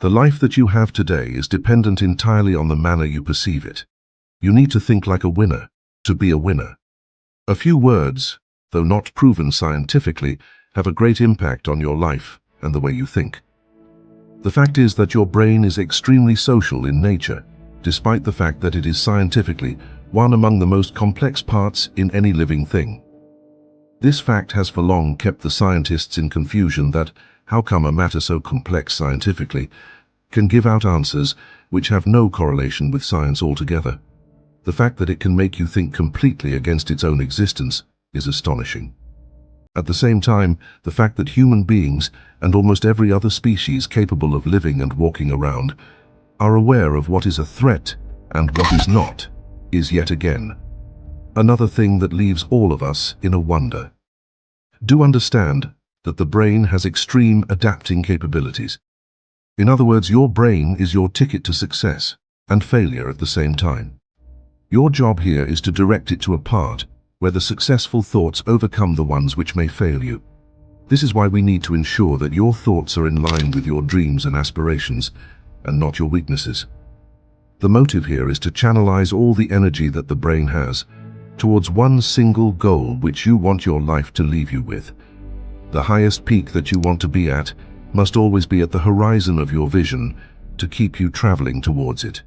The life that you have today is dependent entirely on the manner you perceive it. You need to think like a winner to be a winner. A few words, though not proven scientifically, have a great impact on your life and the way you think. The fact is that your brain is extremely social in nature, despite the fact that it is scientifically one among the most complex parts in any living thing. This fact has for long kept the scientists in confusion that how come a matter so complex scientifically can give out answers which have no correlation with science altogether. The fact that it can make you think completely against its own existence is astonishing. At the same time, the fact that human beings and almost every other species capable of living and walking around are aware of what is a threat and what is not is yet again another thing that leaves all of us in a wonder. Do understand that the brain has extreme adapting capabilities. In other words, your brain is your ticket to success and failure at the same time. Your job here is to direct it to a part where the successful thoughts overcome the ones which may fail you. This is why we need to ensure that your thoughts are in line with your dreams and aspirations, and not your weaknesses. The motive here is to channelize all the energy that the brain has towards one single goal which you want your life to leave you with. The highest peak that you want to be at must always be at the horizon of your vision to keep you traveling towards it.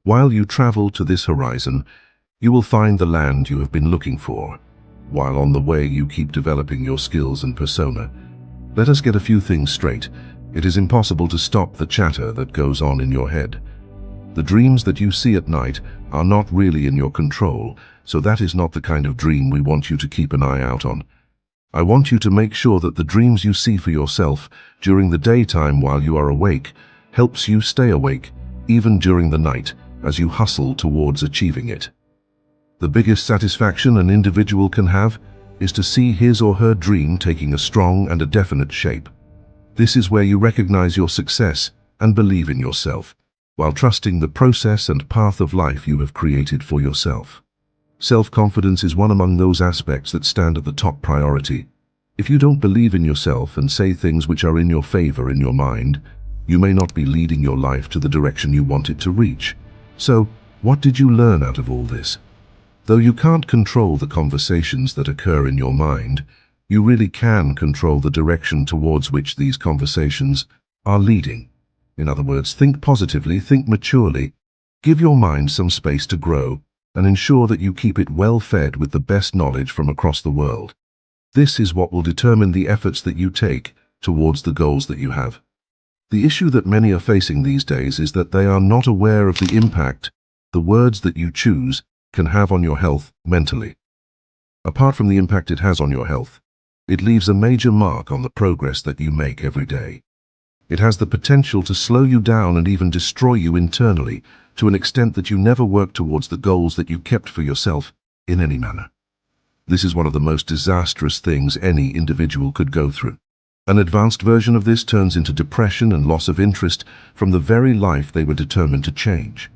While you travel to this horizon, you will find the land you have been looking for, while on the way you keep developing your skills and persona. Let us get a few things straight. It is impossible to stop the chatter that goes on in your head. The dreams that you see at night are not really in your control, so that is not the kind of dream we want you to keep an eye out on. I want you to make sure that the dreams you see for yourself during the daytime while you are awake helps you stay awake, even during the night, as you hustle towards achieving it. The biggest satisfaction an individual can have is to see his or her dream taking a strong and a definite shape. This is where you recognize your success and believe in yourself, while trusting the process and path of life you have created for yourself. Self-confidence is one among those aspects that stand at the top priority. If you don't believe in yourself and say things which are in your favor in your mind, you may not be leading your life to the direction you want it to reach. So, what did you learn out of all this? Though you can't control the conversations that occur in your mind, you really can control the direction towards which these conversations are leading. In other words, think positively, think maturely, give your mind some space to grow, and ensure that you keep it well fed with the best knowledge from across the world. This is what will determine the efforts that you take towards the goals that you have. The issue that many are facing these days is that they are not aware of the impact the words that you choose can have on your health mentally. Apart from the impact it has on your health, it leaves a major mark on the progress that you make every day. It has the potential to slow you down and even destroy you internally to an extent that you never work towards the goals that you kept for yourself in any manner. This is one of the most disastrous things any individual could go through. An advanced version of this turns into depression and loss of interest from the very life they were determined to change.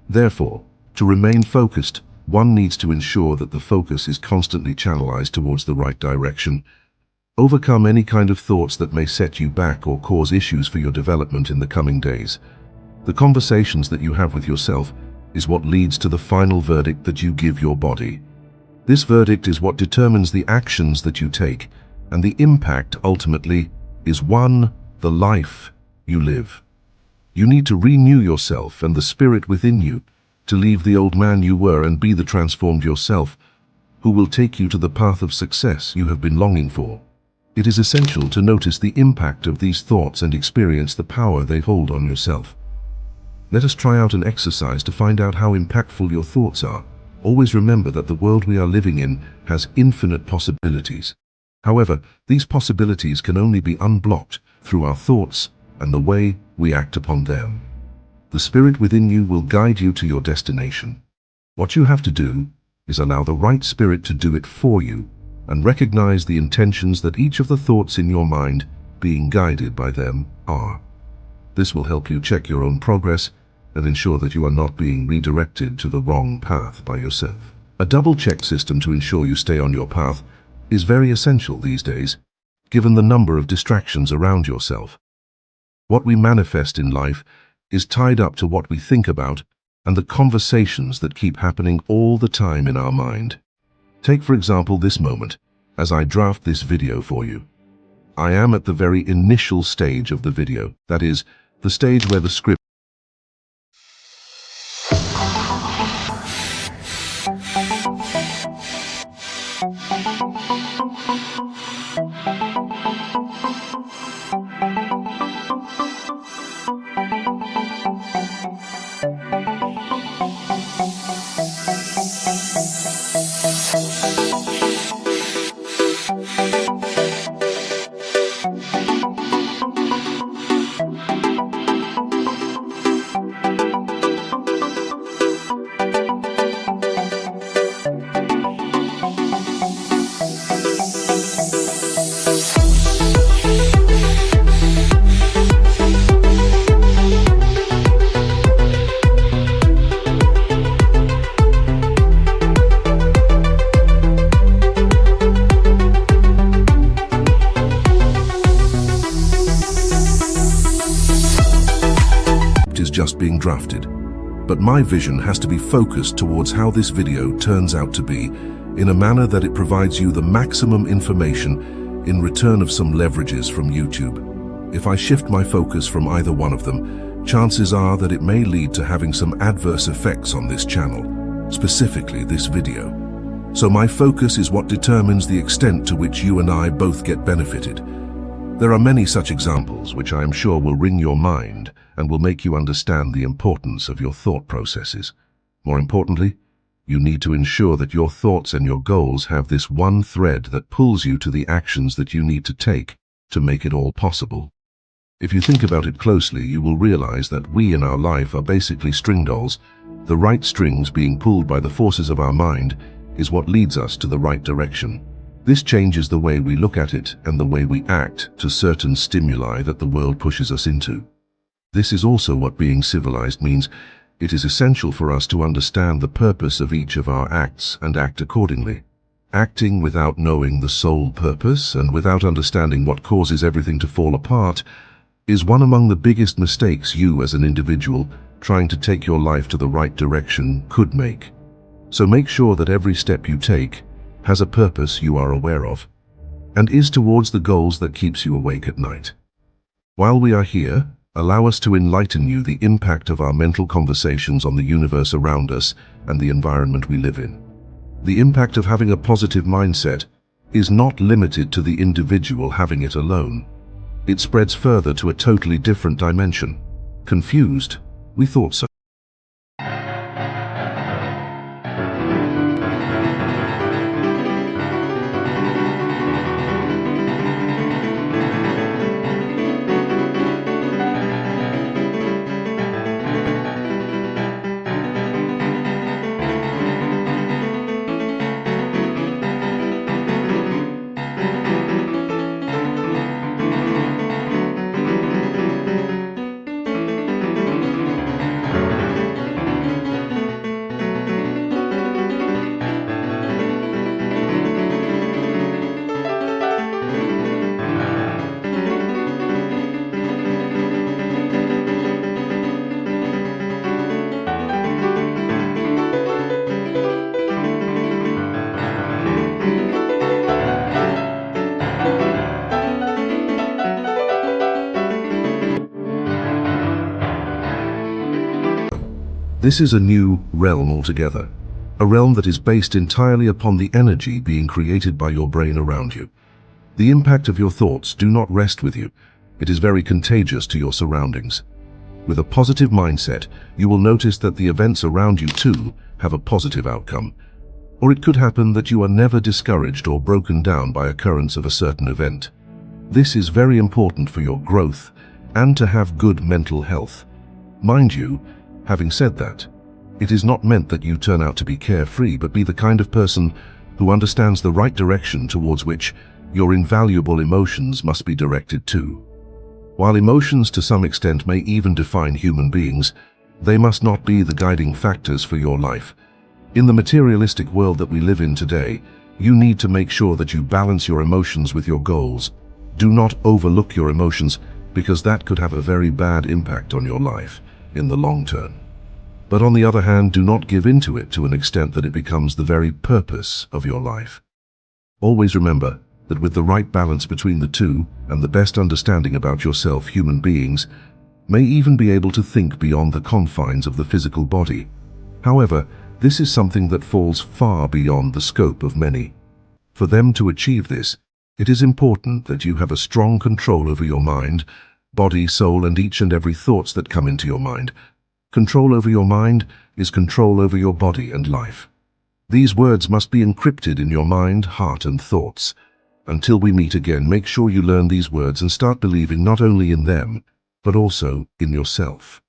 Therefore, to remain focused, one needs to ensure that the focus is constantly channelized towards the right direction. Overcome any kind of thoughts that may set you back or cause issues for your development in the coming days. The conversations that you have with yourself is what leads to the final verdict that you give your body. This verdict is what determines the actions that you take, and the impact ultimately is the life you live. You need to renew yourself and the spirit within you to leave the old man you were and be the transformed yourself who will take you to the path of success you have been longing for. It is essential to notice the impact of these thoughts and experience the power they hold on yourself. Let us try out an exercise to find out how impactful your thoughts are. Always remember that the world we are living in has infinite possibilities. However, these possibilities can only be unblocked through our thoughts and the way we act upon them. The spirit within you will guide you to your destination. What you have to do is allow the right spirit to do it for you and recognize the intentions that each of the thoughts in your mind, being guided by them, are. This will help you check your own progress and ensure that you are not being redirected to the wrong path by yourself. A double-check system to ensure you stay on your path is very essential these days, given the number of distractions around yourself. What we manifest in life is tied up to what we think about and the conversations that keep happening all the time in our mind. Take, for example, this moment, as I draft this video for you. I am at the very initial stage of the video, that is, the stage where the script is just being drafted. But my vision has to be focused towards how this video turns out to be, in a manner that it provides you the maximum information in return of some leverages from YouTube. If I shift my focus from either one of them, chances are that it may lead to having some adverse effects on this channel, specifically this video. So my focus is what determines the extent to which you and I both get benefited. There are many such examples which I am sure will ring your mind and will make you understand the importance of your thought processes. More importantly, you need to ensure that your thoughts and your goals have this one thread that pulls you to the actions that you need to take to make it all possible. If you think about it closely, you will realize that we in our life are basically string dolls. The right strings being pulled by the forces of our mind is what leads us to the right direction. This changes the way we look at it and the way we act to certain stimuli that the world pushes us into. This is also what being civilized means. It is essential for us to understand the purpose of each of our acts and act accordingly. Acting without knowing the sole purpose and without understanding what causes everything to fall apart is one among the biggest mistakes you as an individual trying to take your life to the right direction could make. So make sure that every step you take has a purpose you are aware of and is towards the goals that keeps you awake at night. While we are here, allow us to enlighten you the impact of our mental conversations on the universe around us and the environment we live in. The impact of having a positive mindset is not limited to the individual having it alone. It spreads further to a totally different dimension. Confused? We thought so. This is a new realm altogether, a realm that is based entirely upon the energy being created by your brain around you. The impact of your thoughts do not rest with you. It is very contagious to your surroundings. With a positive mindset, you will notice that the events around you too have a positive outcome. Or it could happen that you are never discouraged or broken down by occurrence of a certain event. This is very important for your growth and to have good mental health. Mind you, having said that, it is not meant that you turn out to be carefree, but be the kind of person who understands the right direction towards which your invaluable emotions must be directed to. While emotions to some extent may even define human beings, they must not be the guiding factors for your life. In the materialistic world that we live in today, you need to make sure that you balance your emotions with your goals. Do not overlook your emotions, because that could have a very bad impact on your life in the long term. But on the other hand, do not give in to it to an extent that it becomes the very purpose of your life. Always remember that with the right balance between the two and the best understanding about yourself, human beings may even be able to think beyond the confines of the physical body. However, this is something that falls far beyond the scope of many. For them to achieve this, it is important that you have a strong control over your mind, body, soul, and each and every thoughts that come into your mind. Control over your mind is control over your body and life. These words must be encrypted in your mind, heart, and thoughts. Until we meet again, make sure you learn these words and start believing not only in them, but also in yourself.